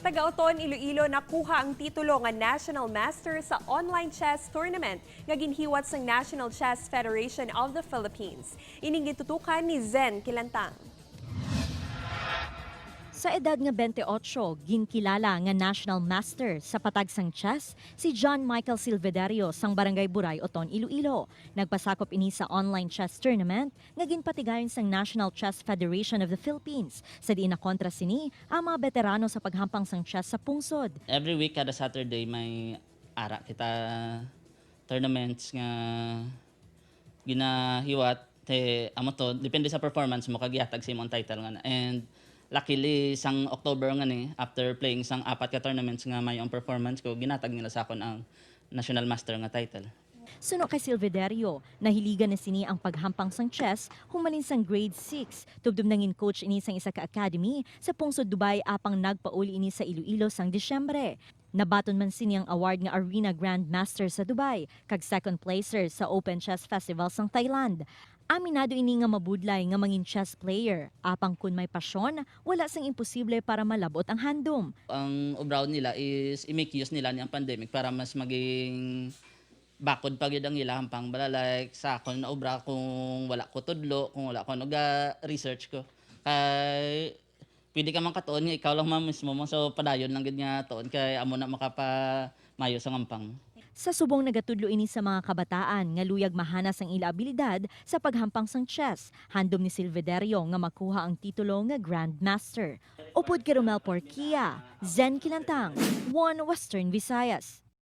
Taga-Oton, Iloilo nakuha ang titulo nga National Master sa online chess tournament nga ginhiwat sa National Chess Federation of the Philippines. Ining gitutukan ni Zen Kilantang. Sa edad nga 28, ginkilala nga national master sa patagsang chess si John Michael Silvederio sang Barangay Buray, Oton, Iloilo. Nagpasakop ini sa online chess tournament nga ginpatigayon sang National Chess Federation of the Philippines. Sa diin na kontra sini ang mga veterano sa paghampang sang chess sa pungsod. Every week, kada Saturday, may ara kita tournaments nga ginahiwat. Amo to, depende sa performance mo, kagihatag sa imong title nga na. And luckily, sang October nga ni, after playing sang 4 ka tournaments nga may ang performance ko, ginatag nila sa akon ang National Master nga title. Suno kay Silvederio, nahiligan na sini ang paghampang sang chess humalin sang grade 6. Tubdum nangin coach ini sang isa ka academy sa pungsod Dubai apang nagpauli ini sa Iloilo sang Disyembre. Nabaton man sini ang award nga Arena Grandmaster sa Dubai, kag second placer sa Open Chess Festival sang Thailand. Aminado ini nga mabudlay nga mangin chess player. Apang kun may pasyon, wala sang imposible para malabot ang handom. Ang obraw nila is i-make use nila ni ang pandemic para mas maging bakod pag yun ang ilang pang like sa akon na obra kung wala ko tudlo, kung wala ko research ko. Kay pwede ka man katuon nga ikaw lang mismo mo, so padayon lang gid nga tuon kay amo na makapamayo sa ngampang. Sa subong nagatudlo ini sa mga kabataan nga luyag mahanas ang ila abilidad sa paghampang sang chess, handom ni Silvederio nga makuha ang titulo nga Grandmaster. Upod kay Romel Porquia, Zen Kilantang, One Western Visayas.